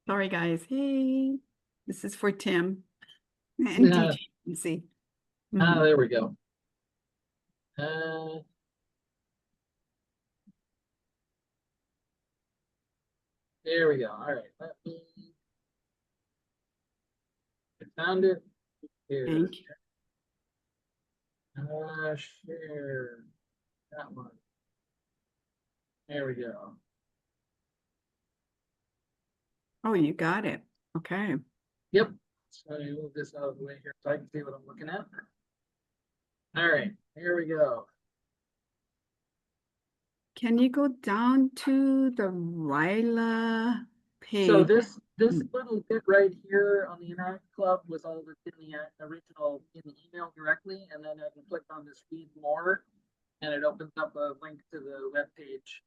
Sorry, guys. Hey, this is for Tim and Uh, DJ. You see. Mhm. there we go. Uh, there we go. All right, let me. I found it here. Thank you. Share that one. There we go. Oh, you got it. Okay. Yep. So I move this out of the way here so I can see what I'm looking at. All right, here we go. Can you go down to the Ryla So page? this Mm. little bit right here on the Interact Club was all that's in the original in the email directly, and then I can click on this read more, and it opens up a link to the web page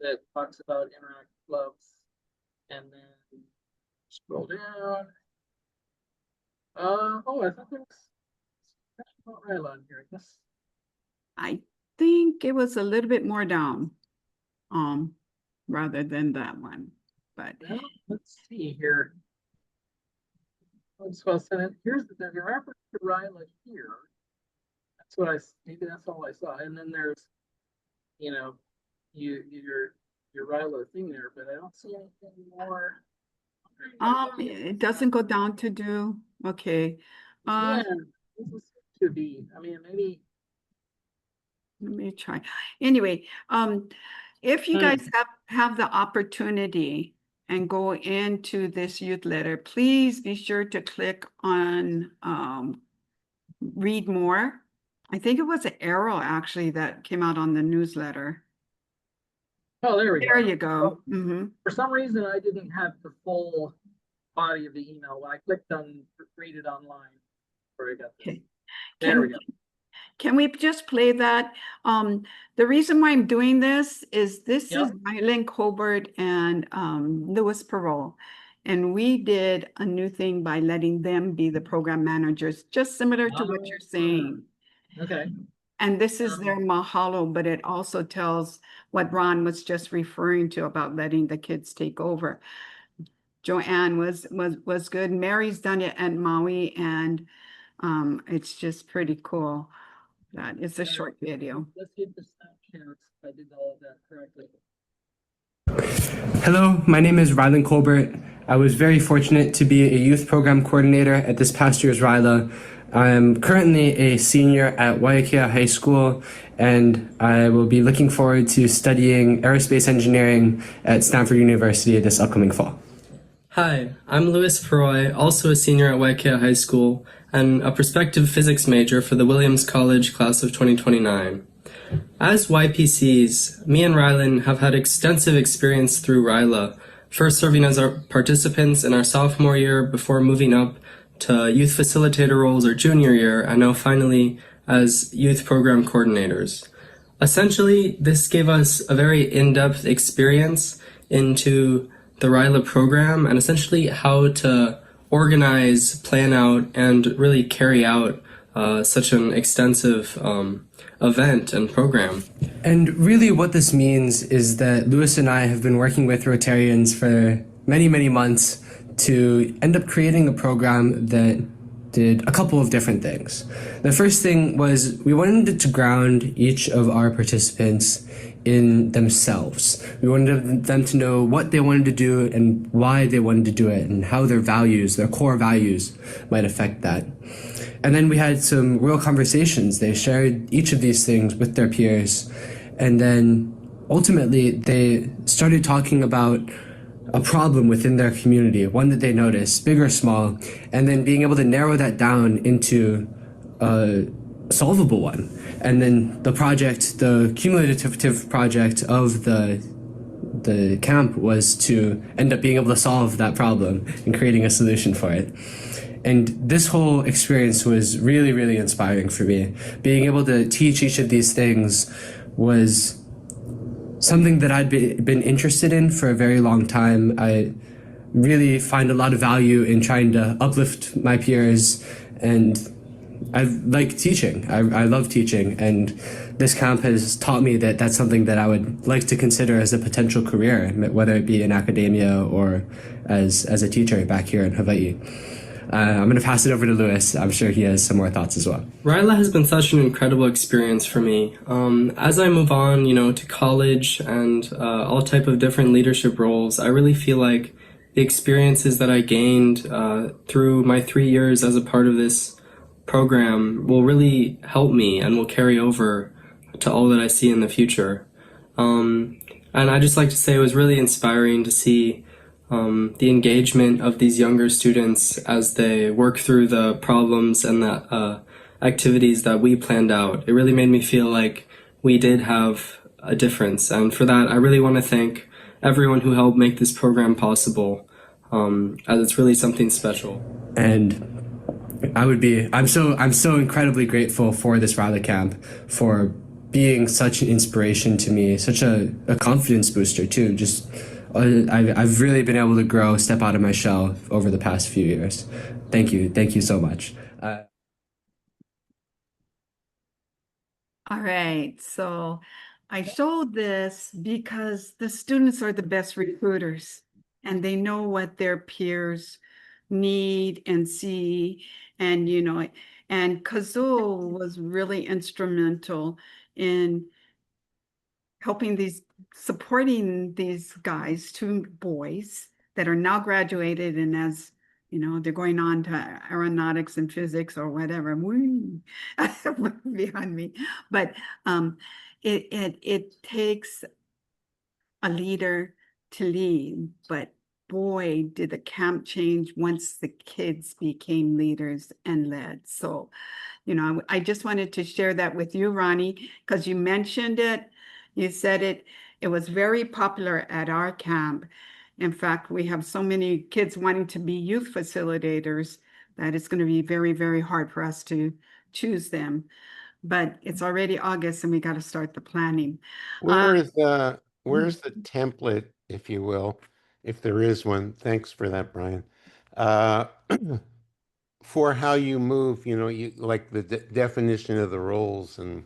that talks about Interact Clubs, and then scroll down. Oh, I thought there was about Rylan here, I guess. I think it was a little bit more down, rather than that one. But Well, let's see here. So here's there's a reference to Ryla here. That's what maybe that's all I saw. And then there's, you know, your Ryla thing there, but I don't see anything more. it doesn't go down to do. Okay. Yeah, this is to be. I mean, maybe. Let me try. Anyway, if you guys have the opportunity and go into this youth letter, please be sure to click on read more. I think it was an arrow actually that came out on the newsletter. Oh, there we go. There you go. Well, for some reason, I didn't have the full body of the email. When I clicked on read it online, where I got this. Okay. There we go. Can we just play that? The reason why I'm doing this is is Rylan Colbert and Louis Perot. And we did a new thing by letting them be the program managers, just similar to what you're saying. Okay. And this is their Mahalo, but it also tells what Ron was just referring to about letting the kids take over. Joanne was good. Mary's done it at Maui, and it's just pretty cool. That is a short video. Let's get the snap chance if I did all of that correctly. Hello, my name is Rylan Colbert. I was very fortunate to be a youth program coordinator at this past year's Ryla. I'm currently a senior at Waiakea High School, and I will be looking forward to studying aerospace engineering at Stanford University this upcoming fall. Hi, I'm Louis Peroy, also a senior at Waiakea High School, and a prospective physics major for the Williams College class of 2029. As YPCs, me and Rylan have had extensive experience through Ryla, first serving as our participants in our sophomore year before moving up to youth facilitator roles our junior year, and now finally as youth program coordinators. Essentially, this gave us a very in-depth experience into the Ryla program and essentially how to organize, plan out, and really carry out such an extensive event and program. And really what this means is that Louis and I have been working with Rotarians for many, many months to end up creating a program that did a couple of different things. The first thing was we wanted to ground each of our participants in themselves. We wanted them to know what they wanted to do and why they wanted to do it and how their values, their core values, might affect that. And then we had some real conversations. They shared each of these things with their peers. And then ultimately they started talking about a problem within their community, one that they noticed, big or small, and then being able to narrow that down into a solvable one. And then the project, the cumulative project of the camp was to end up being able to solve that problem and creating a solution for it. And this whole experience was really, really inspiring for me. Being able to teach each of these things was something that I'd been interested in for a very long time. I really find a lot of value in trying to uplift my peers and I like teaching. I love teaching, and this camp has taught me that that's something that I would like to consider as a potential career, whether it be in academia or as a teacher back here in Hawaii. I'm going to pass it over to Lewis. I'm sure he has some more thoughts as well. Ryla has been such an incredible experience for me. As I move on, to college and all type of different leadership roles, I really feel like the experiences that I gained through my 3 years as a part of this program will really help me and will carry over to all that I see in the future. And I just like to say it was really inspiring to see the engagement of these younger students as they work through the problems and the activities that we planned out. It really made me feel like we did have a difference. And for that, I really want to thank everyone who helped make this program possible, as it's really something special. And I'm so incredibly grateful for this Ryla camp, for being such an inspiration to me, such a confidence booster too. Just I've really been able to grow, step out of my shell over the past few years. Thank you so much. All right, so I showed this because the students are the best recruiters and they know what their peers need and see. And, and Kazuo was really instrumental in supporting these guys, 2 boys that are now graduated, and as they're going on to aeronautics and physics or whatever. Behind me, but it takes a leader to lead. But boy, did the camp change once the kids became leaders and led. So, I just wanted to share that with you, Ronnie, because you mentioned it. You said it. It was very popular at our camp. In fact, we have so many kids wanting to be youth facilitators that it's going to be very, very hard for us to choose them. But it's already August and we got to start the planning. Where's the template, if you will, if there is one? Thanks for that, Brian. For how you move, you like the definition of the roles, and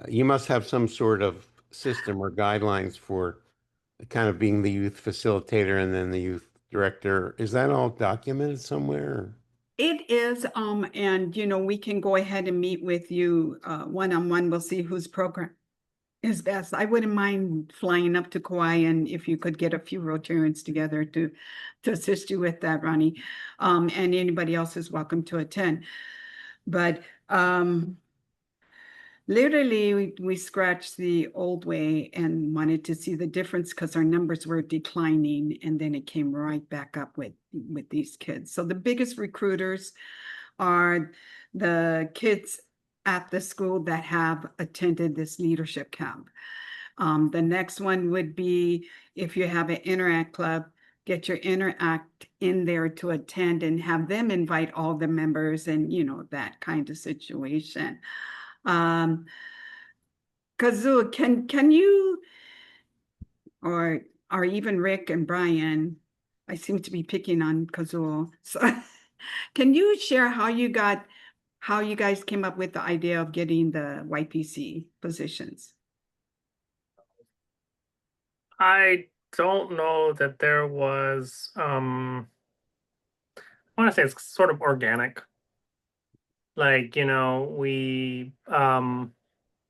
you must have some sort of system or guidelines for kind of being the youth facilitator and then the youth director. Is that all documented somewhere? It is, and we can go ahead and meet with you one-on-one. We'll see whose program is best. I wouldn't mind flying up to Kauai, and if you could get a few Rotarians together to assist you with that, Ronnie. And anybody else is welcome to attend. But literally, we scratched the old way and wanted to see the difference because our numbers were declining, and then it came right back up with these kids. So the biggest recruiters are the kids at the school that have attended this leadership camp. The next one would be if you have an Interact club, get your Interact in there to attend and have them invite all the members and, that kind of situation. Kazuo, can you, or even Rick and Brian, I seem to be picking on Kazuo. So can you share how you guys came up with the idea of getting the YPC positions? I don't know that there was, I want to say it's sort of organic. Like, we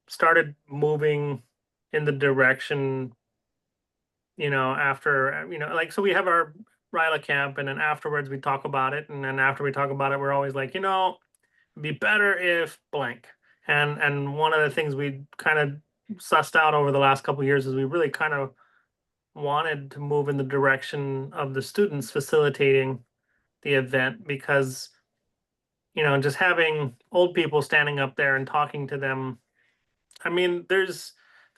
started moving in the direction, after, so we have our Ryla camp, and then afterwards we talk about it. And then after we talk about it, we're always like, it'd be better if blank. And one of the things we kind of sussed out over the last couple of years is we really kind of wanted to move in the direction of the students facilitating the event, because just having old people standing up there and talking to them, I mean, there's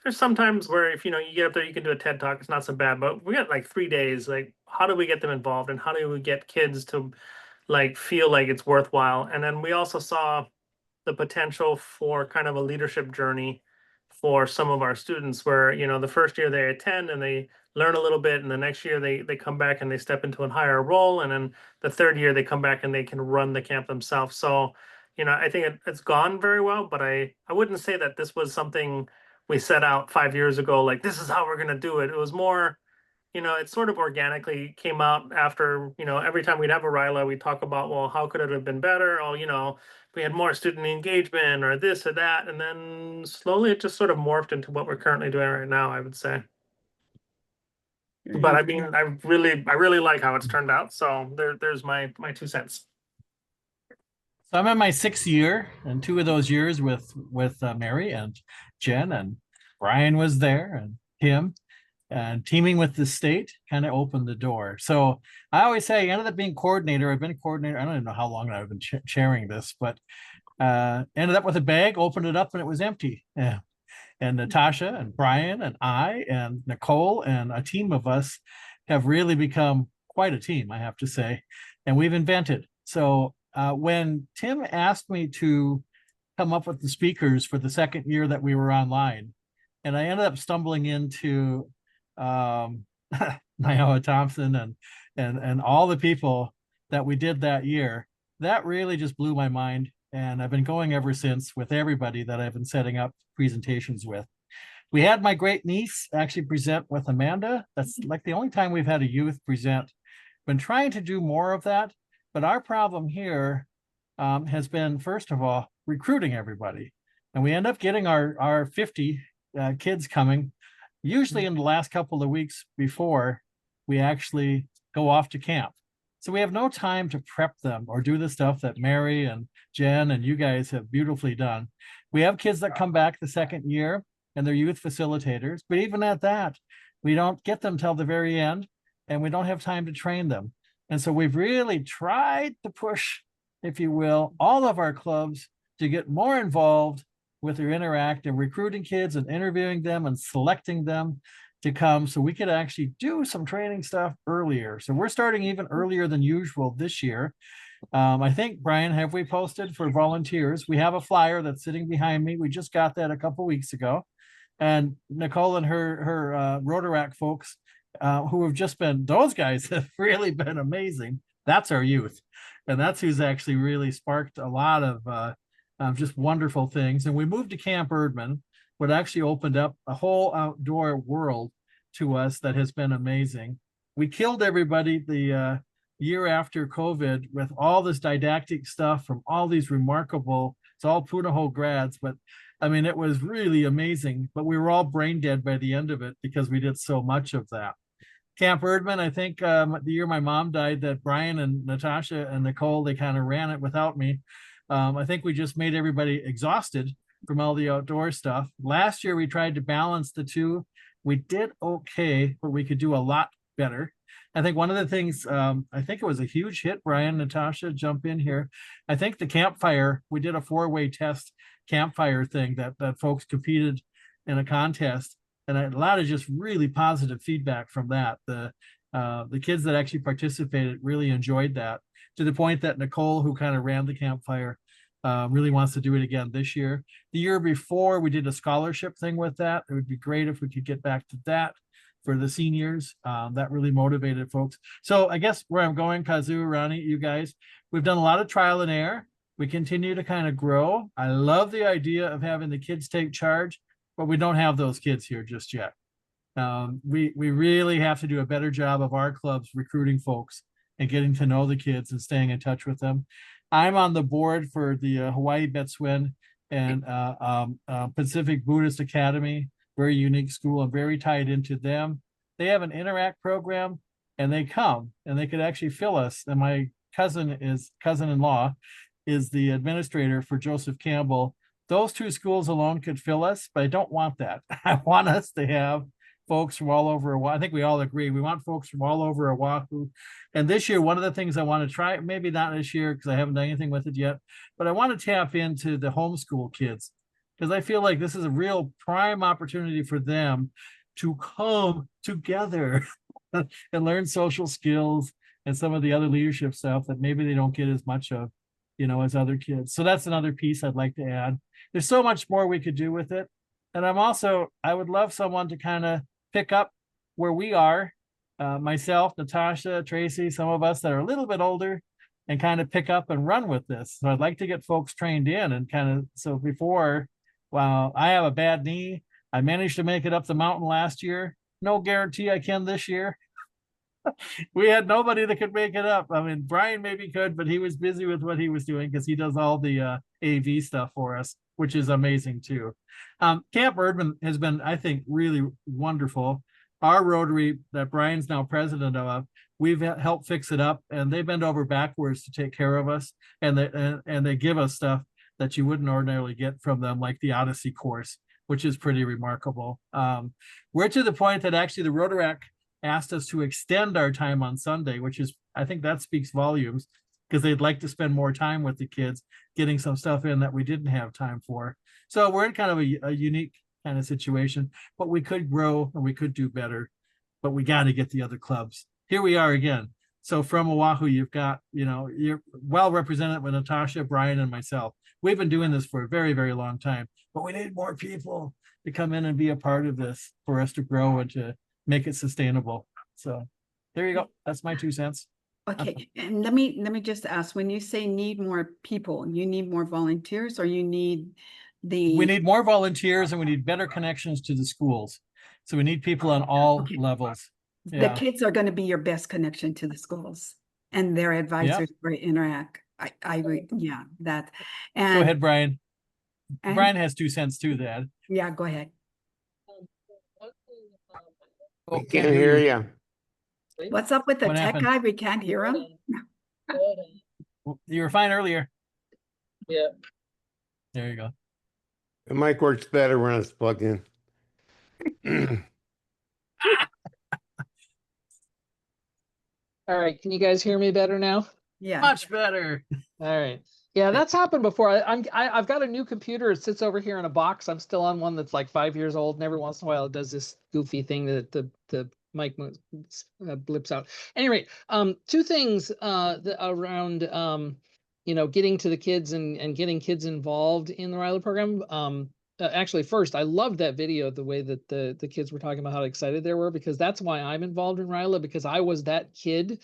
sometimes where if you get up there, you can do a TED talk, it's not so bad, but we got like 3 days. Like, how do we get them involved, and how do we get kids to like feel like it's worthwhile? And then we also saw the potential for kind of a leadership journey for some of our students where, the first year they attend and they learn a little bit, and the next year they come back and they step into a higher role, and then the third year they come back and they can run the camp themselves. So, you know, I think it's gone very well, but I wouldn't say that this was something we set out 5 years ago, like this is how we're gonna do it. It was more, you know, it sort of organically came out after, you know, every time we'd have a RILA, we'd talk about, well, how could it have been better? Oh, you know, we had more student engagement or this or that. And then slowly it just sort of morphed into what we're currently doing right now, I would say. But I mean, I really like how it's turned out. So there's my 2 cents. So I'm in my 6th year, and 2 of those years with Mary and Jen, and Brian was there, and Tim, and teaming with the state kind of opened the door. So I always say I ended up being coordinator. I've been a coordinator. I don't even know how long I've been chairing this, but ended up with a bag, opened it up, and it was empty. Yeah. And Natasha and Brian and I and Nicole and a team of us have really become quite a team, I have to say, and we've invented. So when Tim asked me to come up with the speakers for the 2nd year that we were online, and I ended up stumbling into Nioa Thompson and all the people that we did that year, that really just blew my mind. And I've been going ever since with everybody that I've been setting up presentations with. We had my great niece actually present with Amanda. That's like the only time we've had a youth present. Been trying to do more of that, but our problem here has been, first of all, recruiting everybody. And we end up getting our 50 kids coming, usually in the last couple of weeks before we actually go off to camp. So we have no time to prep them or do the stuff that Mary and Jen and you guys have beautifully done. We have kids that come back the 2nd year and they're youth facilitators, but even at that, we don't get them till the very end and we don't have time to train them. And so we've really tried to push, if you will, all of our clubs to get more involved with their Interact and recruiting kids and interviewing them and selecting them to come so we could actually do some training stuff earlier. So we're starting even earlier than usual this year. I think, Brian, have we posted for volunteers? We have a flyer that's sitting behind me. We just got that a couple weeks ago. And Nicole and her Rotaract folks who have just been, those guys have really been amazing. That's our youth. And that's who's actually really sparked a lot of just wonderful things. And we moved to Camp Erdman, what actually opened up a whole outdoor world to us that has been amazing. We killed everybody the year after COVID with all this didactic stuff from all these remarkable, it's all Punahou grads, but I mean, it was really amazing, but we were all brain dead by the end of it because we did so much of that. Camp Erdman, I think the year my mom died, that Brian and Natasha and Nicole, they kind of ran it without me. I think we just made everybody exhausted from all the outdoor stuff. Last year, we tried to balance the two. We did okay, but we could do a lot better. I think one of the things, I think it was a huge hit, Brian, Natasha, jump in here. I think the campfire, we did a 4-way test campfire thing that folks competed in a contest. And a lot of just really positive feedback from that. The kids that actually participated really enjoyed that, to the point that Nicole, who kind of ran the campfire, really wants to do it again this year. The year before, we did a scholarship thing with that. It would be great if we could get back to that for the seniors. That really motivated folks. So I guess where I'm going, Kazu, Ronnie, you guys, we've done a lot of trial and error. We continue to kind of grow. I love the idea of having the kids take charge, but we don't have those kids here just yet. We really have to do a better job of our clubs recruiting folks and getting to know the kids and staying in touch with them. I'm on the board for the Hawaii Betzwin and Pacific Buddhist Academy, very unique school. I'm very tied into them. They have an Interact program and they come and they could actually fill us. And my cousin-in-law is the administrator for Joseph Campbell. Those two schools alone could fill us, but I don't want that. I want us to have folks from all over Oahu. I think we all agree. We want folks from all over Oahu. And this year, one of the things I want to try, maybe not this year because I haven't done anything with it yet, but I want to tap into the homeschool kids because I feel like this is a real prime opportunity for them to come together and learn social skills and some of the other leadership stuff that maybe they don't get as much of, you know, as other kids. So that's another piece I'd like to add. There's so much more we could do with it. And I would love someone to kind of pick up where we are, myself, Natasha, Tracy, some of us that are a little bit older, and kind of pick up and run with this. So I'd like to get folks trained in and kind of, so before, well, I have a bad knee. I managed to make it up the mountain last year. No guarantee I can this year. We had nobody that could make it up. I mean, Brian maybe could, but he was busy with what he was doing because he does all the AV stuff for us, which is amazing too. Camp Erdman has been, I think, really wonderful. Our Rotary that Brian's now president of, we've helped fix it up, and they bend over backwards to take care of us, and they give us stuff that you wouldn't ordinarily get from them, like the Odyssey course, which is pretty remarkable. We're to the point that actually the Rotaract asked us to extend our time on Sunday, which is, I think that speaks volumes, because they'd like to spend more time with the kids, getting some stuff in that we didn't have time for. So we're in kind of a unique kind of situation, but we could grow and we could do better, but we got to get the other clubs. Here we are again. So from Oahu, you've got, you're well represented with Natasha, Brian, and myself. We've been doing this for a very, very long time, but we need more people to come in and be a part of this for us to grow and to make it sustainable. So there you go. That's my 2 cents. Okay, and let me just ask, when you say need more people, you need more volunteers, or you need We need more volunteers and we need better connections to the schools. So we need people on all Okay. levels. the Yeah. kids are going to be your best connection to the schools and their advisors for Interact. Yeah, that. And, Go ahead, Brian. and- Brian has 2 cents too, Dad. Yeah, go ahead. We can't hear you. What's up with the What tech happened? guy? We can't hear him. You were fine earlier. Yeah. There you go. The mic works better when it's plugged in. All right, can you guys hear me better now? Yeah. Much better. All right. Yeah, that's happened before. I've got a new computer. It sits over here in a box. I'm still on one that's like 5 years old, and every once in a while it does this goofy thing that the mic blips out. Anyway, 2 things around getting to the kids and getting kids involved in the RILA program. Actually, first, I loved that video, the way that the kids were talking about how excited they were, because that's why I'm involved in RILA, because I was that kid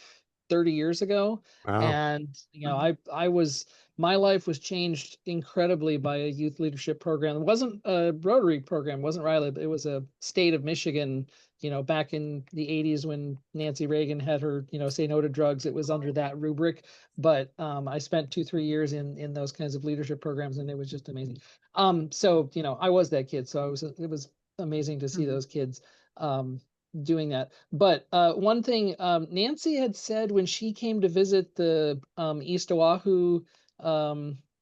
30 years ago. Wow. And, my life was changed incredibly by a youth leadership program. It wasn't a Rotary program, wasn't RILA, but it was a state of Michigan, back in the 80s when Nancy Reagan had her, say no to drugs. It was under that rubric. But I spent 2-3 years in those kinds of leadership programs, and it was just amazing. So, I was that kid. So it was amazing to see those kids doing that. But one thing Nancy had said when she came to visit the East Oahu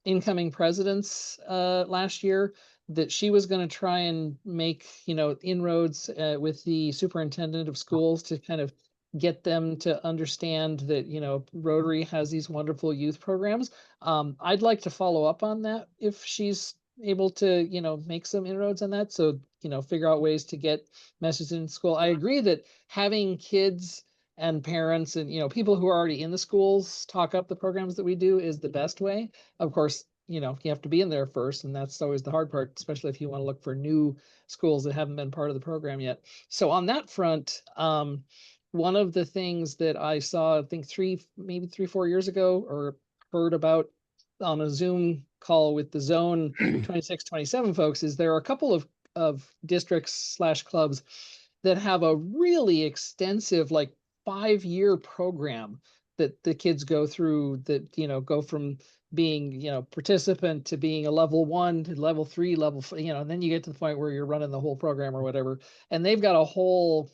incoming presidents last year, that she was going to try and make inroads with the superintendent of schools to kind of get them to understand that Rotary has these wonderful youth programs. I'd like to follow up on that if she's able to make some inroads on that, so figure out ways to get messages in school. I agree that having kids and parents and people who are already in the schools talk up the programs that we do is the best way. Of course, you have to be in there first, and that's always the hard part, especially if you want to look for new schools that haven't been part of the program yet. So on that front, one of the things that I saw, I think 3-4 years ago, or heard about on a Zoom call with the Zone 26-27 folks, is there are a couple of districts / clubs that have a really extensive, like 5-year program that the kids go through, that go from being participant to being a level 1 to level 3, level and then you get to the point where you're running the whole program or whatever, and they've got a whole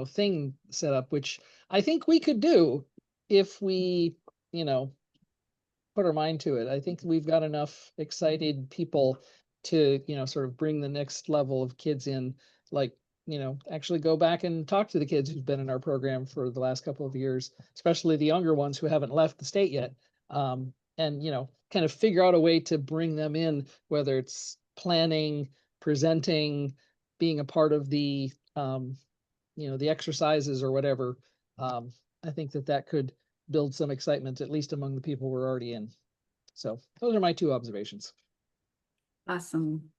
thing set up, which I think we could do if we put our mind to it. I think we've got enough excited people to sort of bring the next level of kids in, like actually go back and talk to the kids who've been in our program for the last couple of years, especially the younger ones who haven't left the state yet, and kind of figure out a way to bring them in, whether it's planning, presenting, being a part of the the exercises or whatever. I think that could build some excitement, at least among the people we're already in. So those are my 2 observations. Awesome.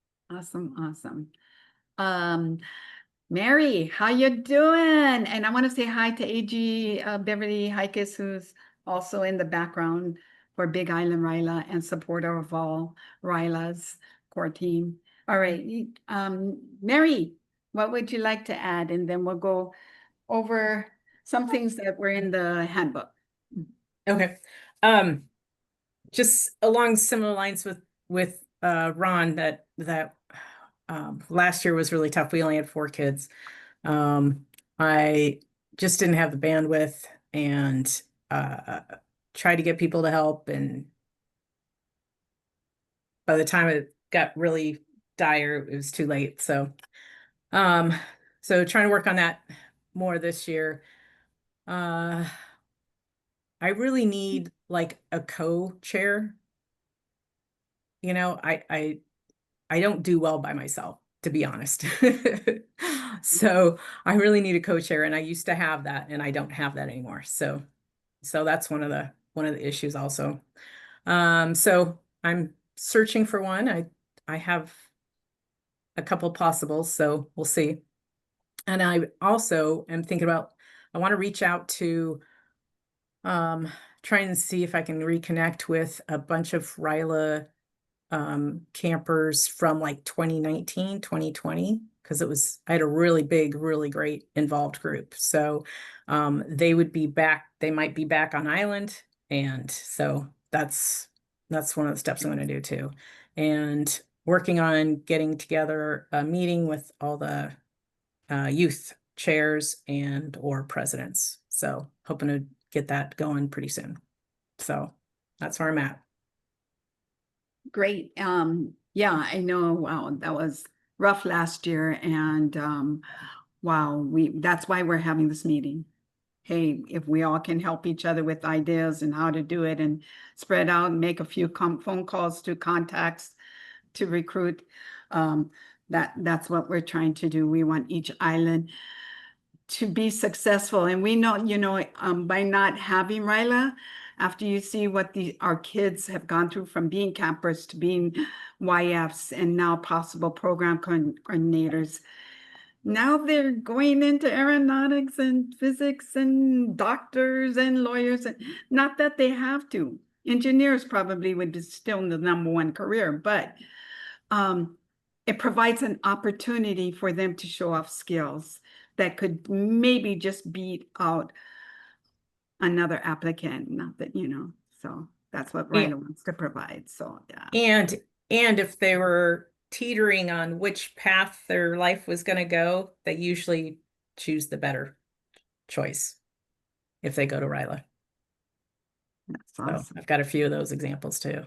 Mary, how you doing? And I want to say hi to AG Beverly Hikes, who's also in the background for Big Island Ryla and supporter of all Ryla's core team. All right, Mary, what would you like to add? And then we'll go over some things that were in the handbook. Okay. Just along similar lines with Ron, that last year was really tough. We only had 4 kids. I just didn't have the bandwidth and tried to get people to help, and by the time it got really dire, it was too late. So so trying to work on that more this year. I really need like a co-chair. You know, I don't do well by myself, to be honest. So I really need a co-chair, and I used to have that, and I don't have that anymore. So that's one of the issues also. So I'm searching for one. I have a couple possibles, so we'll see. And I also am thinking about, I want to reach out to try and see if I can reconnect with a bunch of Ryla campers from like 2019, 2020, because I had a really big, really great involved group. So they would be back, they might be back on island. And so that's one of the steps I'm going to do too. And working on getting together a meeting with all the youth chairs and or presidents. So hoping to get that going pretty soon. So that's where I'm at. Great. Yeah, I know. Wow, that was rough last year, and wow, that's why we're having this meeting. Hey, if we all can help each other with ideas and how to do it and spread out and make a few phone calls to contacts to recruit, that's what we're trying to do. We want each island to be successful, and we know, you know, by not having Ryla, after you see what our kids have gone through from being campers to being YFs and now possible program coordinators, now they're going into aeronautics and physics and doctors and lawyers. And not that they have to. Engineers probably would be still the #1 career, but it provides an opportunity for them to show off skills that could maybe just beat out another applicant. Not that, you know, so that's what Ryla wants to provide. So yeah. And if they were teetering on which path their life was going to go, they usually choose the better choice if they go to Ryla. That's So awesome. I've got a few of those examples too.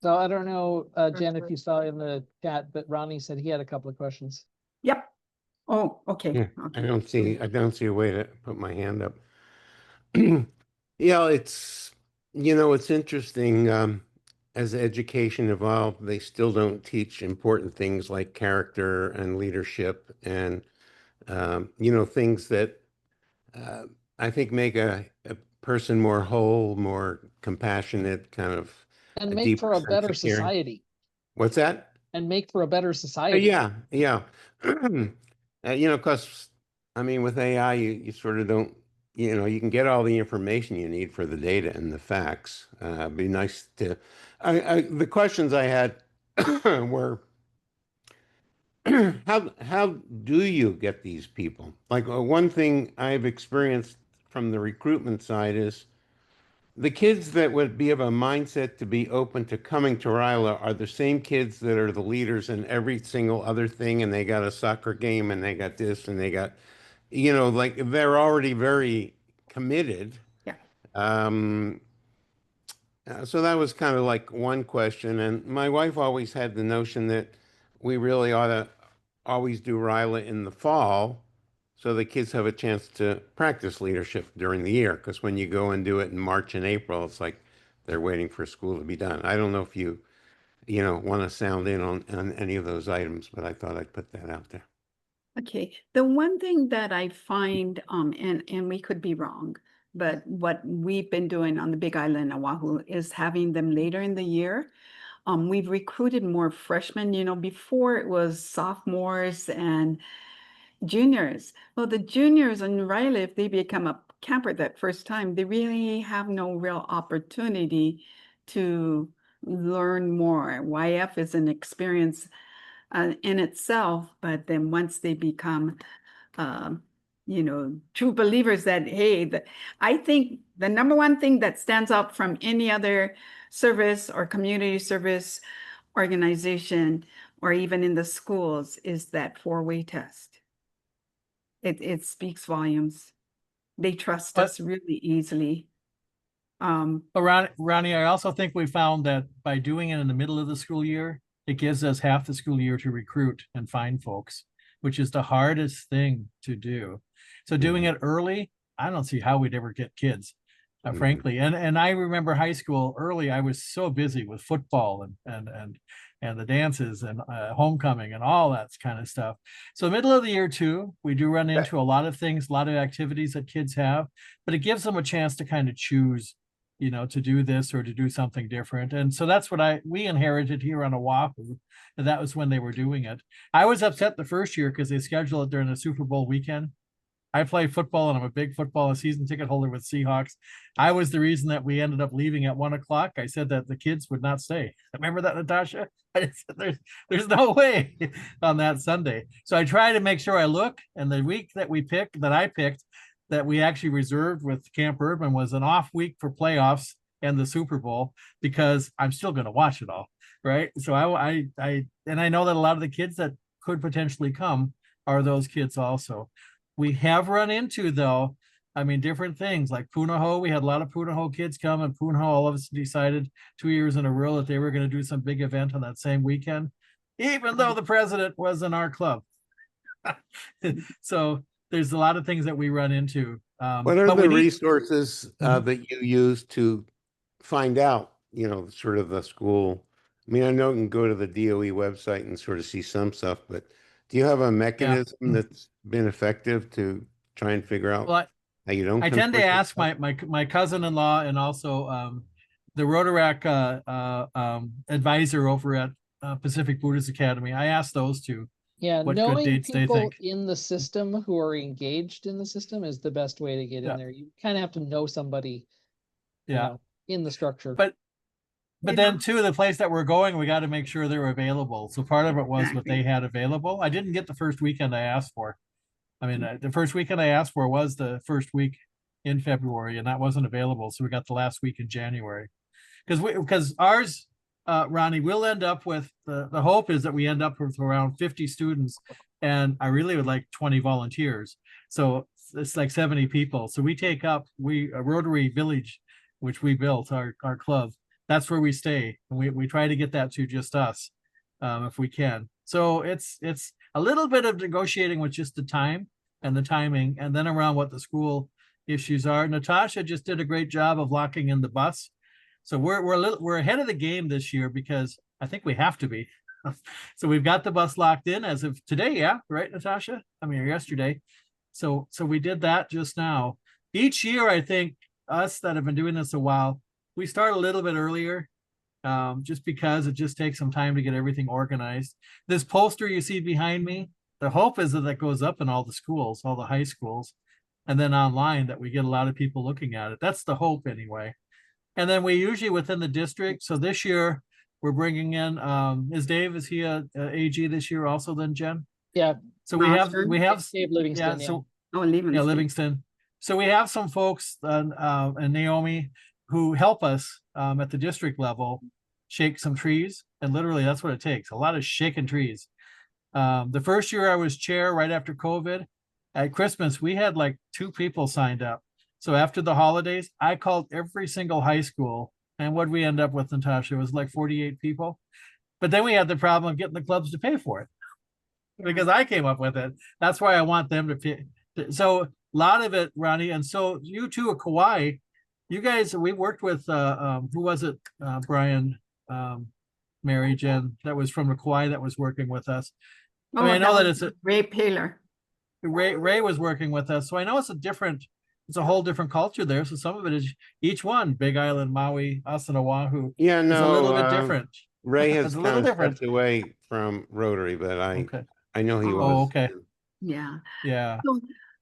So I don't know, Jen, if you saw in the chat, but Ronnie said he had a couple of questions. Yep. Oh, okay. Yeah, Okay. I don't see a way to put my hand up. Yeah, it's, you know, it's interesting. As education evolved, they still don't teach important things like character and leadership and, you know, things that I think make a person more whole, more compassionate, kind of And a make deeper for a sense better of caring. society. What's that? And make for a better society. Yeah. You know, because I mean, with AI, you sort of don't, you know, you can get all the information you need for the data and the facts. It'd be nice to, the questions I had were, how do you get these people? Like one thing I've experienced from the recruitment side is the kids that would be of a mindset to be open to coming to Ryla are the same kids that are the leaders in every single other thing, and they got a soccer game and they got this and they got, you know, like they're already very committed. Yeah. So that was kind of like one question. And my wife always had the notion that we really ought to always do Ryla in the fall so the kids have a chance to practice leadership during the year. Because when you go and do it in March and April, it's like they're waiting for school to be done. I don't know if you know, want to sound in on any of those items, but I thought I'd put that out there. Okay, the one thing that I find, and we could be wrong, but what we've been doing on the Big Island, Oahu, is having them later in the year. We've recruited more freshmen. You know, before it was sophomores and juniors. Well, the juniors in Ryla, if they become a camper that first time, they really have no real opportunity to learn more. YF is an experience in itself, but then once they become, true believers that, hey, I think the number one thing that stands out from any other service or community service organization, or even in the schools, is that 4-way test. It speaks volumes. They trust But- us really easily. But Ronnie, I also think we found that by doing it in the middle of the school year, it gives us half the school year to recruit and find folks, which is the hardest thing to do. So doing it early, I don't see how we'd ever get kids, Mhm. frankly. And I remember high school early, I was so busy with football and the dances and homecoming and all that kind of stuff. So middle of the year too, we do run into a lot of things, a lot of activities that kids have, but it gives them a chance to kind of choose, to do this or to do something different. And so that's what we inherited here on Oahu. And that was when they were doing it. I was upset the first year because they scheduled it during the Super Bowl weekend. I play football and I'm a big football season ticket holder with Seahawks. I was the reason that we ended up leaving at 1 o'clock. I said that the kids would not stay. Remember that, Natasha? I said there's no way on that Sunday. So I try to make sure I look, and the week that I picked, that we actually reserved with Camp Urban was an off week for playoffs and the Super Bowl, because I'm still going to watch it all, right? So I know that a lot of the kids that could potentially come are those kids also. We have run into, though, different things like Punahou. We had a lot of Punahou kids come, and Punahou all of us decided 2 years in a row that they were going to do some big event on that same weekend, even though the president was in our club. So there's a lot of things that we run into. What are but we the need- resources that you use to find out, sort of the school? I mean, I know you can go to the DOE website and sort of see some stuff, but do you have a mechanism that's been effective to try and figure out Well, how you don't? I tend to conflict with ask stuff? my cousin-in-law and also the Rotaract advisor over at Pacific Buddhist Academy. I asked those two. Yeah, what good knowing dates they people think. in the system who are engaged in the system is the best way to get Yeah. in there. You kind of have to know somebody, Yeah. in the structure. But You then know- too, the place that we're going, we got to make sure they're available. So part of it was what they Exactly. had available. I didn't get the first weekend I asked for. The first weekend I asked for was the first week in February, and that wasn't available. So we got the last week in January. Because ours, Ronnie, we'll end up with, the hope is that we end up with around 50 students, and I really would like 20 volunteers. So it's like 70 people. So we take up, Rotary Village, which we built, our club, that's where we stay. And we try to get that to just us, if we can. So it's a little bit of negotiating with just the time and the timing, and then around what the school issues are. Natasha just did a great job of locking in the bus. So we're ahead of the game this year, because I think we have to be. So we've got the bus locked in as of today, yeah, right, Natasha? Or yesterday. So we did that just now. Each year, I think us that have been doing this a while, we start a little bit earlier, just because it just takes some time to get everything organized. This poster you see behind me, the hope is that goes up in all the schools, all the high schools, and then online, that we get a lot of people looking at it. That's the hope anyway. And then we usually within the district. So this year we're bringing in, is he a AG this year also then, Jen? Yeah. So Dave Livingston. yeah, so Oh, Livingston. Livingston. So we have some folks, and Naomi, who help us at the district level shake some trees. And literally that's what it takes, a lot of shaking trees. The first year I was chair right after COVID, at Christmas, we had like 2 people signed up. So after the holidays, I called every single high school, and what we end up with, Natasha, was like 48 people. But then we had the problem of getting the clubs to pay for it, because I came up with it. That's why I want them to pay. So a lot of it, Ronnie, and so you too at Kauai, you guys, we worked with, who was it, Brian, Mary Jen, that was from the Kauai that was working with us. Oh, I know that was it's Ray Paler. Ray was working with us, so I know it's a whole different culture there. So some of it is each one, Big Island, Maui, us and Oahu, Yeah, is a little bit no, different. Ray has It's a kind little of different. stepped away from Rotary, but Okay. I know he Oh, was. okay. Yeah. Yeah.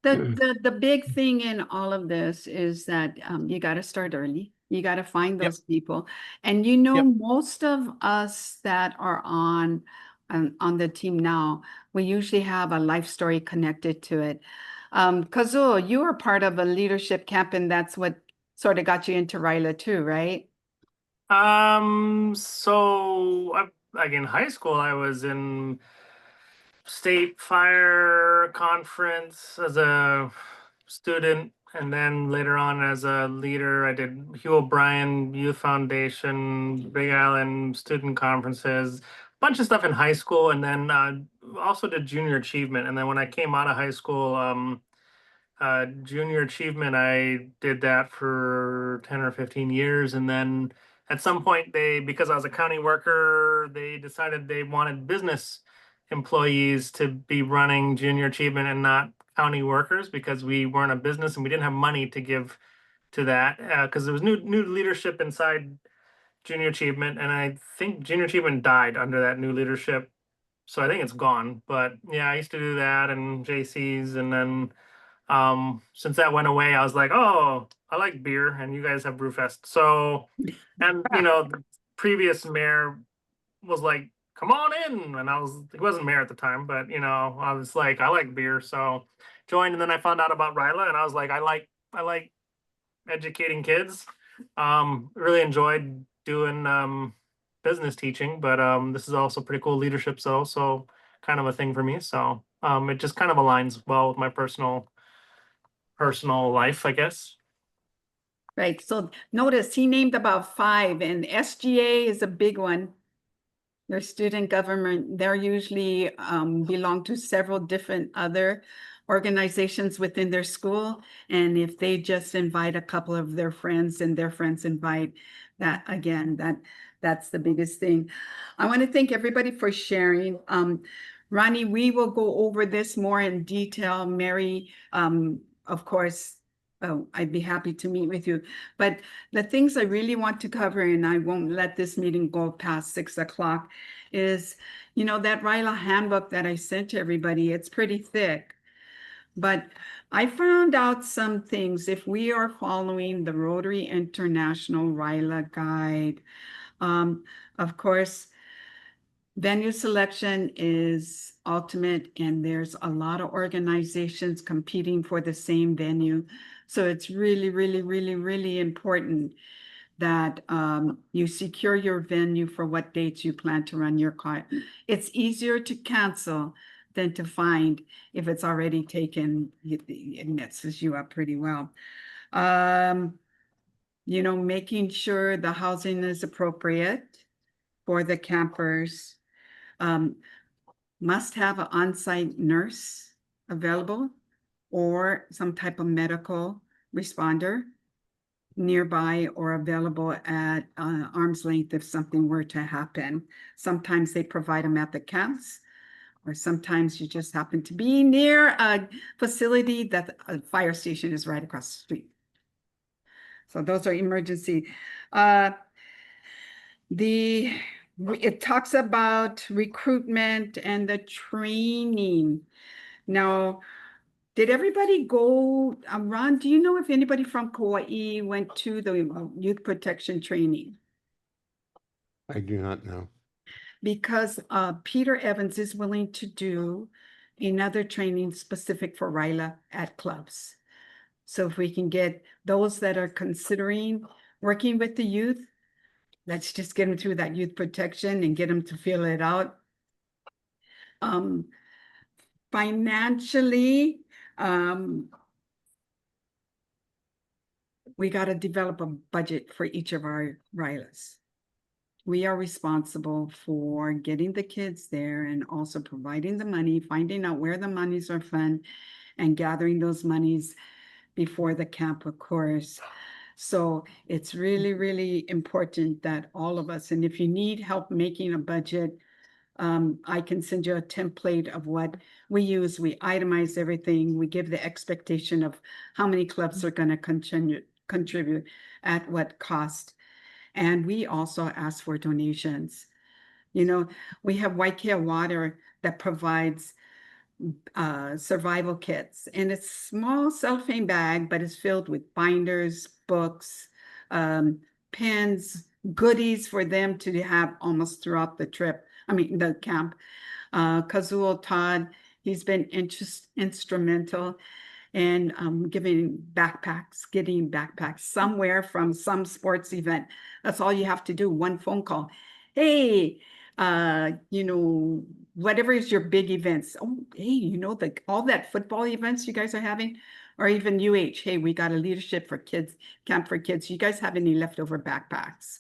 The big thing in all of this is that you got to start early. You got to find Yep. those people. And you know, Yep. most of us that are on the team now, we usually have a life story connected to it. Kazul, you were part of a leadership camp, and that's what sort of got you into RILA too, right? So like in high school, I was in state fire conference as a student, and then later on as a leader, I did Hugh O'Brien Youth Foundation, Big Island student conferences, bunch of stuff in high school, and then also did junior achievement. And then when I came out of high school, junior achievement, I did that for 10 or 15 years. And then at some point, because I was a county worker, they decided they wanted business employees to be running junior achievement and not county workers, because we weren't a business and we didn't have money to give to that, because there was new leadership inside junior achievement. And I think junior achievement died under that new leadership. So I think it's gone. But yeah, I used to do that and JC's. And then since that went away, I was like, oh, I like beer and you guys have Brewfest. So, and the previous mayor was like, come on in. And he wasn't mayor at the time, but I was like, I like beer. So joined, and then I found out about RILA, and I was like, I like educating kids. Really enjoyed doing business teaching, but this is also pretty cool leadership. So kind of a thing for me. So it just kind of aligns well with my personal life, I guess. Right. So notice he named about 5, and SGA is a big one. Their student government, they're usually belong to several different other organizations within their school. And if they just invite a couple of their friends and their friends invite, that again, that's the biggest thing. I want to thank everybody for sharing. Ronnie, we will go over this more in detail. Mary, of course, I'd be happy to meet with you. But the things I really want to cover, and I won't let this meeting go past 6 o'clock, is, that RILA handbook that I sent to everybody, it's pretty thick. But I found out some things. If we are following the Rotary International RILA guide, of course, venue selection is ultimate, and there's a lot of organizations competing for the same venue. So it's really, really, really, really important that you secure your venue for what dates you plan to run your car. It's easier to cancel than to find if it's already taken. It messes you up pretty well. Making sure the housing is appropriate for the campers. Must have an on-site nurse available or some type of medical responder nearby or available at arm's length if something were to happen. Sometimes they provide them at the camps, or sometimes you just happen to be near a facility that a fire station is right across the street. So those are emergency. It talks about recruitment and the training. Now, did everybody go, Ron, do you know if anybody from Kauai went to the youth protection training? I do not know. Because Peter Evans is willing to do another training specific for RILA at clubs. So if we can get those that are considering working with the youth, let's just get them through that youth protection and get them to feel it out. Financially, we got to develop a budget for each of our RILAs. We are responsible for getting the kids there and also providing the money, finding out where the monies are found, and gathering those monies before the camp, of course. So it's really, really important that all of us, and if you need help making a budget, I can send you a template of what we use. We itemize everything. We give the expectation of how many clubs are going to contribute at what cost. And we also ask for donations. We have White Water that provides survival kits, and it's small cellophane bag, but it's filled with binders, books, pens, goodies for them to have almost throughout the trip. I mean, the camp. Kazuo Todd, he's been instrumental in getting backpacks somewhere from some sports event. That's all you have to do, one phone call. Hey, whatever is your big events. Oh, hey, all that football events you guys are having, or even UH. Hey, we got a leadership for kids, camp for kids. You guys have any leftover backpacks?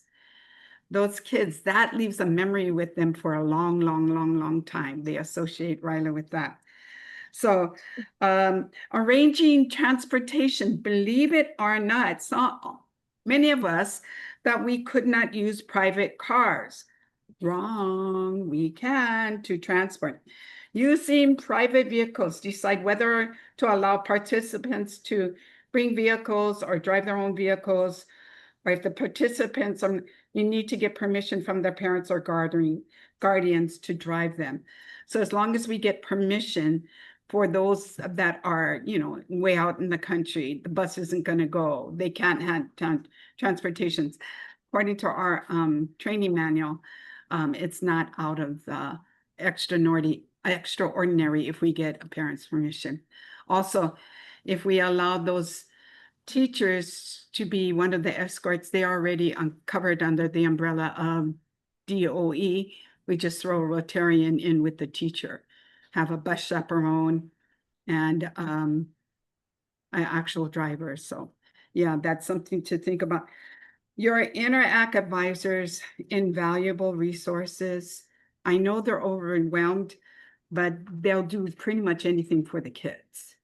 Those kids, that leaves a memory with them for a long, long, long, long time. They associate Ryla with that. So arranging transportation, believe it or not, many of us that we could not use private cars. Wrong, we can to transport. Using private vehicles, decide whether to allow participants to bring vehicles or drive their own vehicles, or if the participants you need to get permission from their parents or guardians to drive them. So as long as we get permission for those that are, way out in the country, the bus isn't going to go. They can't have transportations. According to our training manual, it's not out of the extraordinary if we get a parent's permission. Also, if we allow those teachers to be one of the escorts, they are already covered under the umbrella of DOE. We just throw a Rotarian in with the teacher, have a bus chaperone, and an actual driver. So yeah, that's something to think about. Your Interact advisors, invaluable resources. I know they're overwhelmed, but they'll do pretty much anything for the kids.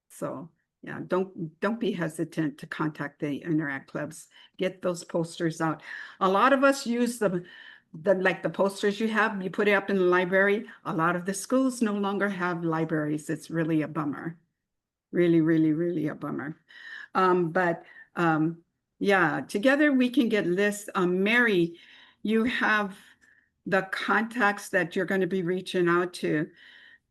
So yeah, don't be hesitant to contact the Interact clubs. Get those posters out. A lot of us use like the posters you have, you put it up in the library. A lot of the schools no longer have libraries. It's really a bummer. Really, really, really a bummer. Yeah, together we can get lists. Mary, you have the contacts that you're going to be reaching out to.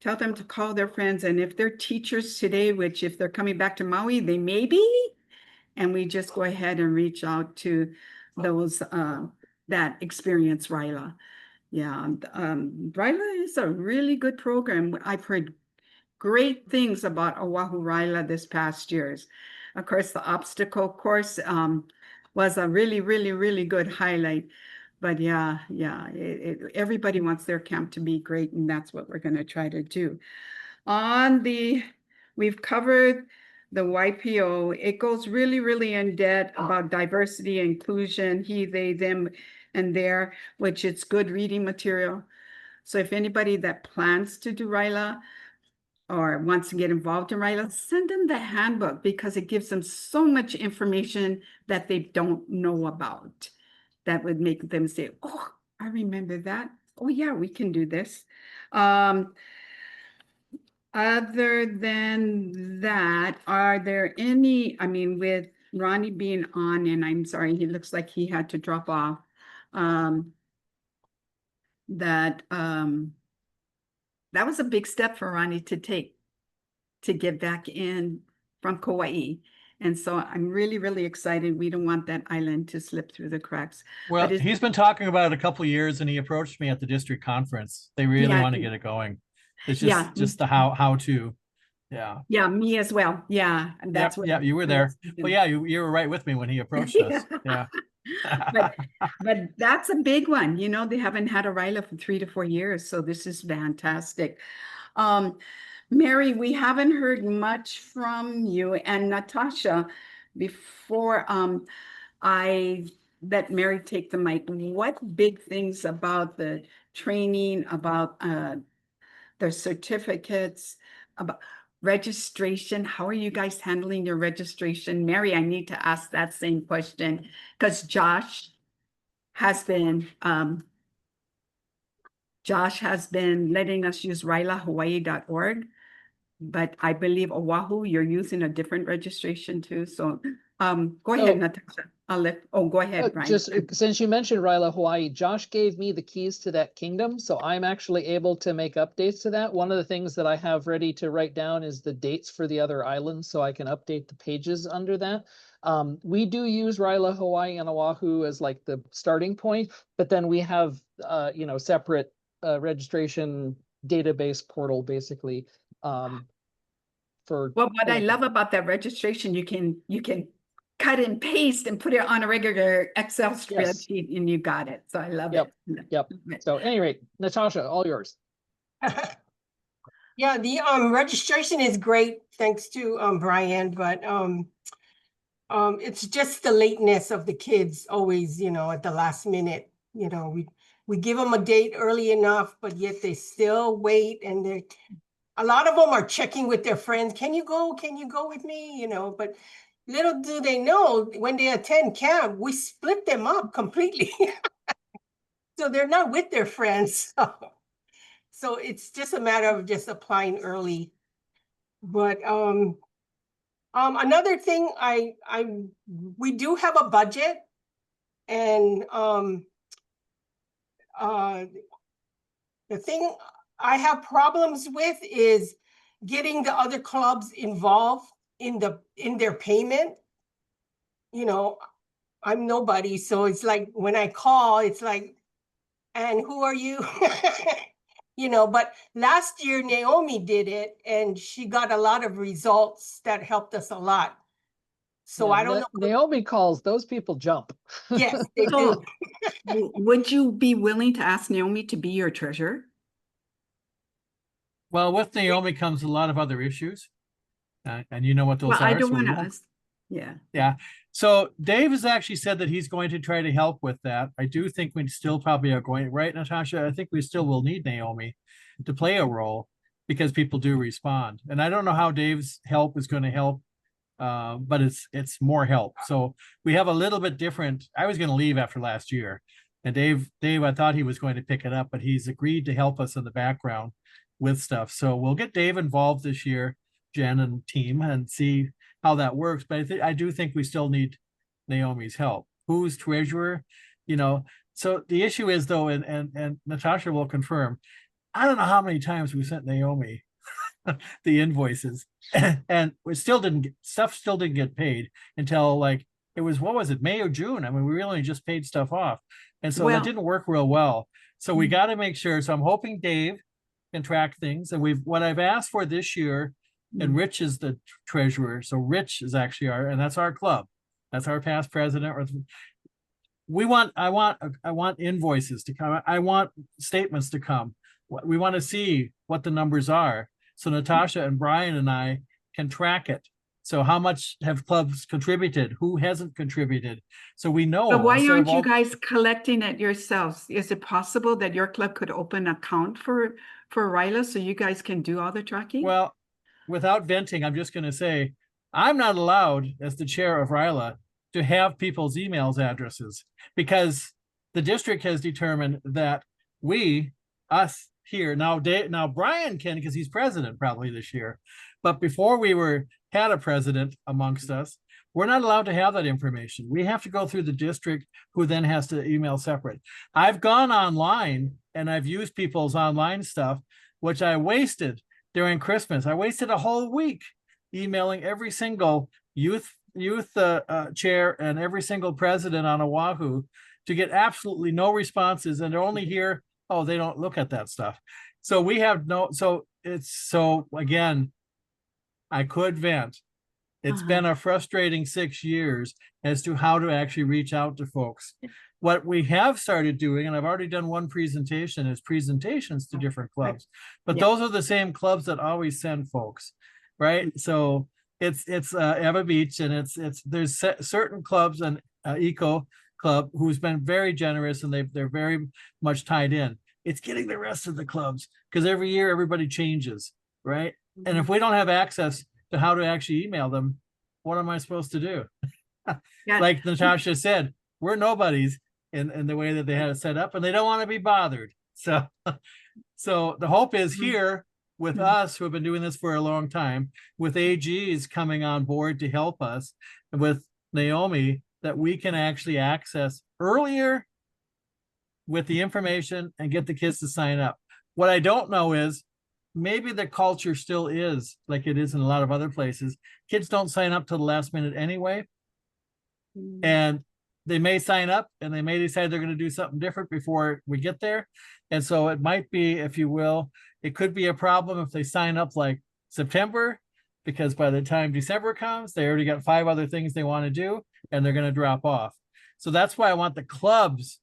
Tell them to call their friends. And if they're teachers today, which if they're coming back to Maui, they may be. And we just go ahead and reach out to those that experience Ryla. Yeah, Ryla is a really good program. I've heard great things about Oahu Ryla this past years. Of course, the obstacle course was a really, really, really good highlight. But yeah, everybody wants their camp to be great, and that's what we're going to try to do. We've covered the YPO. It goes really, really in depth about diversity, inclusion, he, they, them, and their, which it's good reading material. So if anybody that plans to do Ryla or wants to get involved in Ryla, send them the handbook because it gives them so much information that they don't know about. That would make them say, oh, I remember that. Oh yeah, we can do this. Other than that, are there any, with Ronnie being on, and I'm sorry, he looks like he had to drop off, that was a big step for Ronnie to take to get back in from Kauai. And so I'm really, really excited. We don't want that island to slip through the cracks. Well, he's been talking about it a couple of years, and he approached me at the district conference. They really want to get it going. It's just the how to. Yeah. Yeah, me as well. Yeah. And that's what. Yeah, you were there. Well, yeah, you were right with me when he approached us. Yeah. but that's a big one. They haven't had a Ryla for 3 to 4 years. So this is fantastic. Mary, we haven't heard much from you, and Natasha, before I let Mary take the mic, what big things about the training, about the certificates, about registration? How are you guys handling your registration? Mary, I need to ask that same question because Josh has been letting us use rylahawaii.org. But I believe Oahu, you're using a different registration too. So Go ahead, So- Natasha. Go ahead, Brian. Just since you mentioned Ryla Hawaii, Josh gave me the keys to that kingdom, so I'm actually able to make updates to that. One of the things that I have ready to write down is the dates for the other islands, so I can update the pages under that. We do use Ryla Hawaii and Oahu as like the starting point, but then we have separate registration database portal basically. For Well, what I love about that registration, you can cut and paste and put it on a regular Excel spreadsheet and you got it. So I love Yep, it. yep. So at any rate, Natasha, all yours. Yeah, the registration is great, thanks to Brian, but it's just the lateness of the kids always, at the last minute. We give them a date early enough, but yet they still wait, and a lot of them are checking with their friends. Can you go? Can you go with me? But little do they know, when they attend camp, we split them up completely. So they're not with their friends. So it's just a matter of just applying early. But another thing, we do have a budget, and the thing I have problems with is getting the other clubs involved in their payment. I'm nobody, so it's like when I call, it's like, and who are you? But last year Naomi did it, and she got a lot of results that helped us a lot. So Yeah, I don't know. Naomi calls, those people jump. Yes, they So, do. would you be willing to ask Naomi to be your treasurer? Well, with Naomi comes a lot of other issues. And you know what those Well, are. I don't so we want to won't- ask. Yeah. Yeah. So Dave has actually said that he's going to try to help with that. I do think we still probably are going, right, Natasha? I think we still will need Naomi to play a role because people do respond. And I don't know how Dave's help is going to help, but it's more help. So we have a little bit different. I was going to leave after last year, and Dave, I thought he was going to pick it up, but he's agreed to help us in the background with stuff. So we'll get Dave involved this year, Jen and team, and see how that works. But I do think we still need Naomi's help. Who's treasurer? So the issue is though, and Natasha will confirm, I don't know how many times we sent Naomi the invoices and we still didn't get paid until like it was, what was it, May or June? I mean, we really just paid stuff off. And so Well- that didn't work real well. So we got to make sure. So I'm hoping Dave can track things. And what I've asked for this year, and Rich is the treasurer. So Rich is actually and that's our club. That's our past president. I want invoices to come. I want statements to come. We want to see what the numbers are. So Natasha and Brian and I can track it. So how much have clubs contributed? Who hasn't contributed? So we know. But why instead of aren't you all- guys collecting it yourselves? Is it possible that your club could open an account for Ryla so you guys can do all the tracking? Well, without venting, I'm just going to say, I'm not allowed as the chair of Ryla to have people's emails addresses because the district has determined that us here now, Brian can because he's president probably this year, but before we had a president amongst us, we're not allowed to have that information. We have to go through the district, who then has to email separate. I've gone online and I've used people's online stuff, which I wasted during Christmas. I wasted a whole week emailing every single youth chair and every single president on Oahu to get absolutely no responses. And they're only here, they don't look at that stuff. So we have again, I could vent. It's been a frustrating 6 years as to how to actually reach out to folks. What we have started doing, and I've already done one presentation, is presentations to different clubs. But those are the same clubs that always send folks, right? So it's Eva Beach, and there's certain clubs, and Eco Club, who's been very generous, and they're very much tied in. It's getting the rest of the clubs, because every year everybody changes, right? And if we don't have access to how to actually email them, what am I supposed to do? Yeah. Like Natasha said, we're nobodies in the way that they had it set up, and they don't want to be bothered. So the hope is here with us, who have been doing this for a long time, with AGs coming on board to help us, with Naomi that we can actually access earlier with the information and get the kids to sign up. What I don't know is maybe the culture still is like it is in a lot of other places. Kids don't sign up till the last minute anyway. And they may sign up and they may decide they're going to do something different before we get there. And so it might be, if you will, it could be a problem if they sign up like September, because by the time December comes, they already got 5 other things they want to do and they're going to drop off. So that's why I want the clubs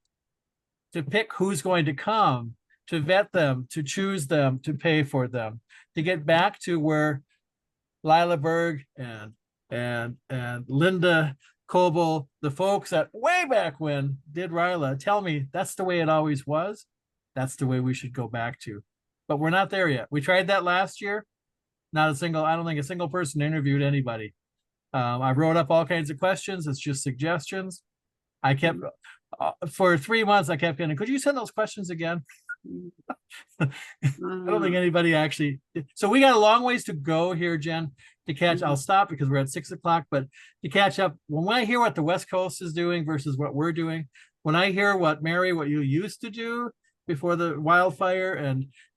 to pick who's going to come, to vet them, to choose them, to pay for them, to get back to where Lila Berg and Linda Coble, the folks that way back when did Ryla, tell me that's the way it always was. That's the way we should go back to. But we're not there yet. We tried that last year. I don't think a single person interviewed anybody. I wrote up all kinds of questions. It's just suggestions. I kept, for 3 months, I kept getting, could you send those questions again? I don't think anybody actually. So we got a long ways to go here, Jen, to catch. I'll stop because we're at 6 o'clock, but to catch up, when I hear what the West Coast is doing versus what we're doing, when I hear what you used to do before the wildfire,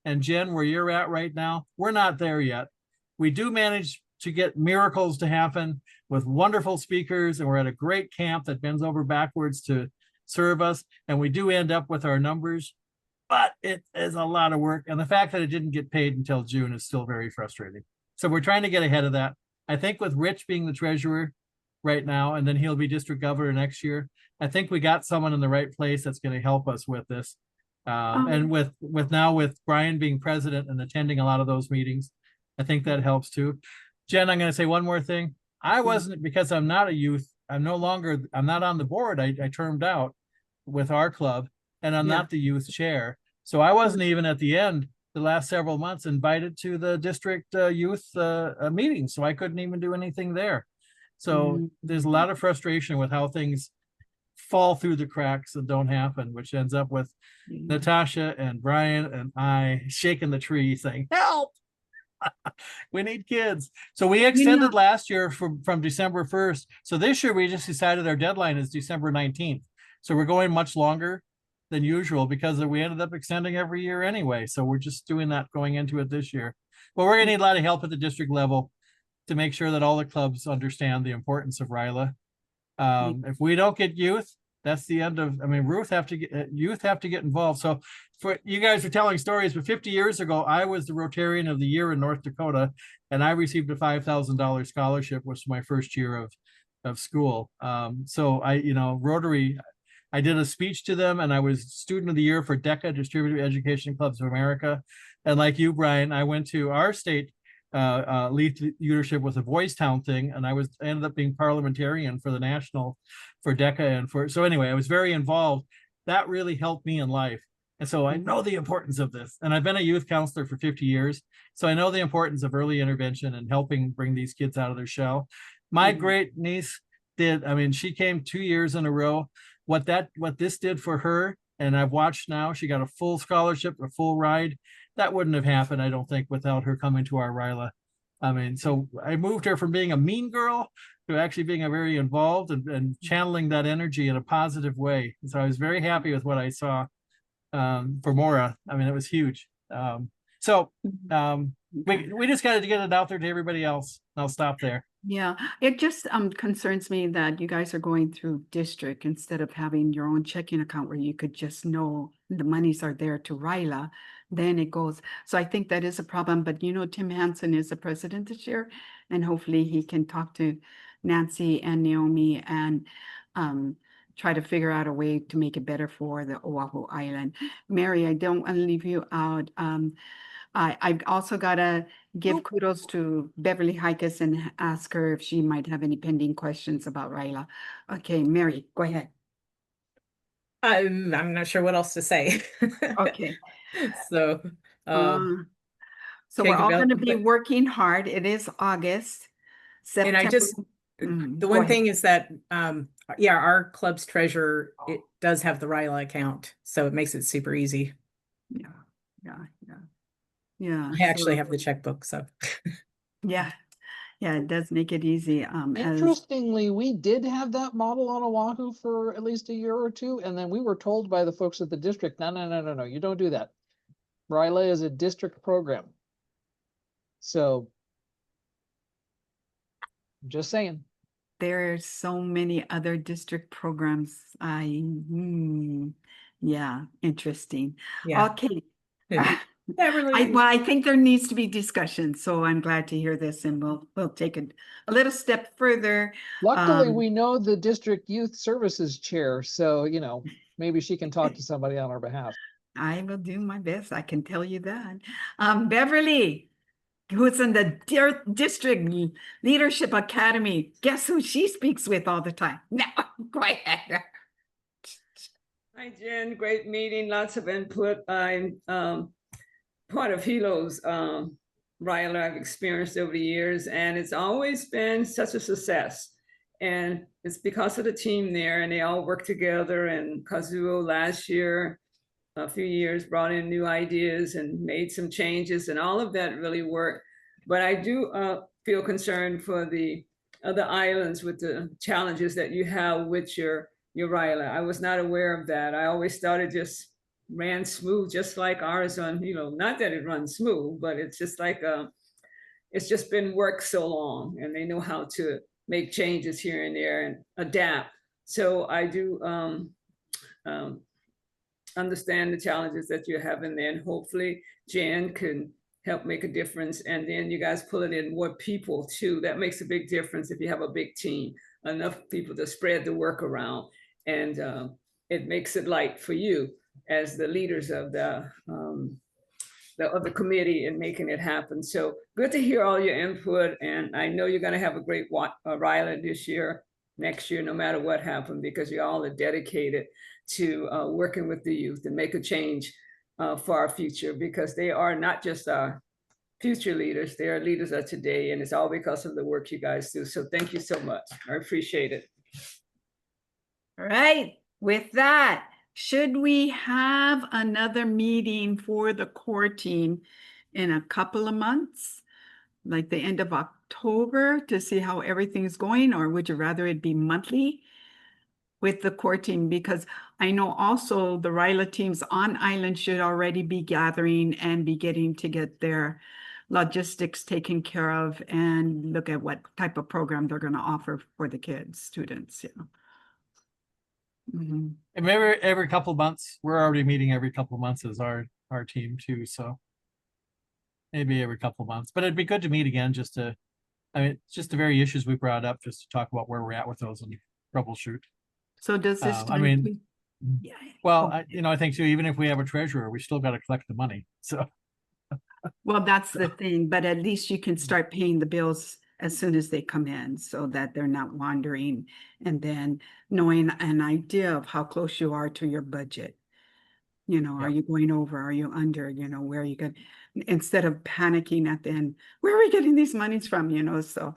and Jen, where you're at right now, we're not there yet. We do manage to get miracles to happen with wonderful speakers, and we're at a great camp that bends over backwards to serve us, and we do end up with our numbers, but it is a lot of work, and the fact that it didn't get paid until June is still very frustrating. So we're trying to get ahead of that. I think with Rich being the treasurer right now, and then he'll be district governor next year, I think we got someone in the right place that's going to help us with this. And with Brian being president and attending a lot of those meetings, I think that helps too. Jen, I'm going to say one more thing. I wasn't, because I'm not a youth, I'm not on the board. I termed out with our club, and I'm not the youth chair. So I wasn't even at the end, the last several months, invited to the district youth meeting. So I couldn't even do anything there. So there's a lot of frustration with how things fall through the cracks and don't happen, which ends up with Natasha and Brian and I shaking the tree saying, help, we need kids. So we extended last year from December 1st. So this year we just decided our deadline is December 19th. So we're going much longer than usual because we ended up extending every year anyway. So we're just doing that going into it this year. But we're gonna need a lot of help at the district level to make sure that all the clubs understand the importance of Ryla. If we don't get youth, that's the end of, youth have to get involved. So for you guys are telling stories, but 50 years ago, I was the Rotarian of the Year in North Dakota, and I received a $5,000 scholarship, which was my first year of school. So Rotary, I did a speech to them, and I was Student of the Year for DECA, Distributed Education Clubs of America. And like you, Brian, I went to our state leadership with a Voice Town thing, and I ended up being parliamentarian for the national for DECA, and so anyway, I was very involved. That really helped me in life, and so I know the importance of this. And I've been a youth counselor for 50 years, so I know the importance of early intervention and helping bring these kids out of their shell. My great niece did. She came 2 years in a row. What this did for her, and I've watched now, she got a full scholarship, a full ride. That wouldn't have happened, I don't think, without her coming to our Ryla. So I moved her from being a mean girl to actually being a very involved and channeling that energy in a positive way. And so I was very happy with what I saw for Maura. It was huge. We just got to get it out there to everybody else. I'll stop there. Yeah, it just concerns me that you guys are going through district instead of having your own checking account where you could just know the monies are there to Ryla, then it goes. So I think that is a problem, but Tim Hansen is the president this year, and hopefully he can talk to Nancy and Naomi and try to figure out a way to make it better for the Oahu Island. Mary, I don't want to leave you out. I've also got to give kudos to Beverly Hikas and ask her if she might have any pending questions about Ryla. Okay, Mary, go ahead. I'm not sure what else to say. Okay. So we're all going to be working hard. It is August, September. And I just, the one thing is that, our club's treasurer, it does have the Ryla account, so it makes it super easy. Yeah. I actually have the checkbook, so. Yeah. Yeah, it does make it easy. As Interestingly, we did have that model on Oahu for at least a year or two, and then we were told by the folks at the district, no, you don't do that. RILA is a district program. So just saying. there are so many other district programs. Yeah, interesting. Yeah. Okay. That really. Well, I think there needs to be discussion, so I'm glad to hear this, and we'll take it a little step further. Luckily, Um, we know the district youth services chair, so, you know, maybe she can talk to somebody on our behalf. I will do my best, I can tell you that. Beverly, who's in the District Leadership Academy, guess who she speaks with all the time? No, go ahead. Hi, Jen. Great meeting. Lots of input. I'm part of Hilo's RILA I've experienced over the years, and it's always been such a success. And it's because of the team there, and they all work together. And Kazuo last year, a few years, brought in new ideas and made some changes, and all of that really worked. But I do feel concerned for the other islands with the challenges that you have with your RILA. I was not aware of that. I always thought it just ran smooth, just like ours on, not that it runs smooth, but it's just like, it's just been worked so long, and they know how to make changes here and there and adapt. So I do understand the challenges that you're having there, and hopefully Jan can help make a difference. And then you guys pulling in more people too. That makes a big difference if you have a big team, enough people to spread the work around. And it makes it light for you as the leaders of the committee and making it happen. So good to hear all your input. And I know you're going to have a great RILA this year, next year, no matter what happened, because you all are dedicated to working with the youth and make a change for our future, because they are not just our future leaders, they are leaders of today, and it's all because of the work you guys do. So thank you so much. I appreciate it. All right, with that, should we have another meeting for the core team in a couple of months, like the end of October, to see how everything's going, or would you rather it be monthly with the core team? Because I know also the RILA teams on island should already be gathering and be getting to get their logistics taken care of and look at what type of program they're going to offer for the kids, students, And maybe every couple of months. We're already meeting every couple of months as our team too, so maybe every couple of months. But it'd be good to meet again, just to, I mean, just the very issues we brought up, just to talk about where we're at with those and troubleshoot. So does this? I mean, yeah. well, I think too, even if we have a treasurer, we still got to collect the money. So, Well, that's the thing, but at least you can start paying the bills as soon as they come in, so that they're not wandering, and then knowing an idea of how close you are to your budget. Are you going over? Are you under? Where are you going? Instead of panicking at the end, where are we getting these monies from? So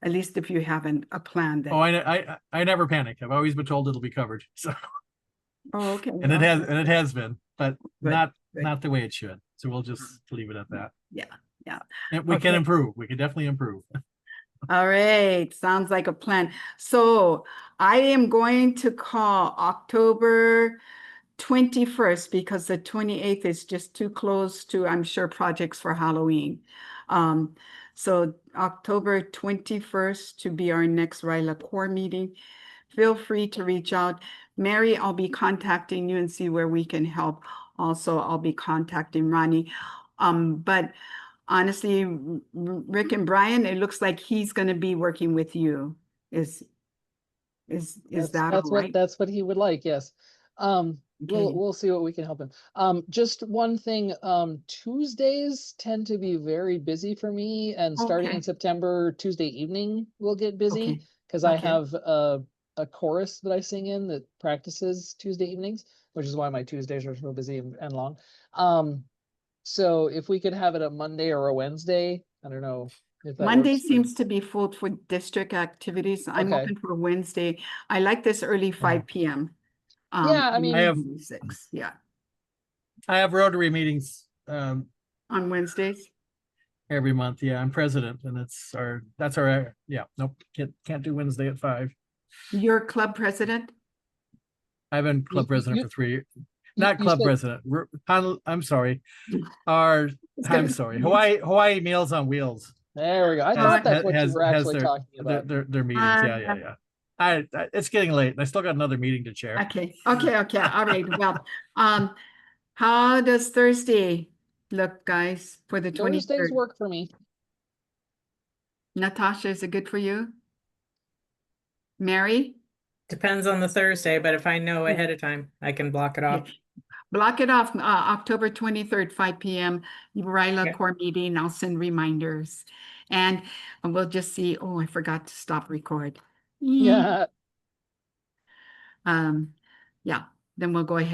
at least if you have a plan that. oh, I never panic. I've always been told it'll be covered. So, Oh, okay. and it has been, but Good, not the way it should. So we'll just leave it at that. Yeah. And we can Okay. improve. We can definitely improve. All right, sounds like a plan. So I am going to call October 21st, because the 28th is just too close to, I'm sure, projects for Halloween. So October 21st to be our next RILA core meeting. Feel free to reach out. Mary, I'll be contacting you and see where we can help. Also, I'll be contacting Ronnie. But honestly, Rick and Brian, it looks like he's going to be working with you. Is that all right? That's what he would like. Yes. Okay. We'll see what we can help him. Just one thing, Tuesdays tend to be very busy for me, and starting Okay. in September, Tuesday evening will get busy, Okay. because I Okay. have a chorus that I sing in that practices Tuesday evenings, which is why my Tuesdays are so busy and long. So if we could have it a Monday or a Wednesday, I don't know if that Monday works for you. seems to be full for district activities. I'm Okay. open for Wednesday. I like this early 5 p.m. Yeah, I mean- I have- 6, yeah, I have Rotary meetings. on Wednesdays. every month. Yeah, I'm president, and that's our yeah. Nope, can't do Wednesday at 5. You're club president? I've been club You- president you- for 3 years. Not you club said- president. I'm sorry. I'm sorry. Hawaii Meals on Wheels. There we go. I Has- thought that's what you has- were has actually talking about. their meetings. Yeah. It's getting late. I still got another meeting to chair. Okay, all right, well, how does Thursday look, guys, for the Thursdays 23rd? work for me. Natasha, is it good for you? Mary? Depends on the Thursday, but if I know ahead of time, I can block it off. Okay. Block it off, October 23rd, 5 p.m. RILA Okay. core meeting. I'll send reminders. And we'll just see, oh, I forgot to stop record. Yeah. Yeah, then we'll go ahead.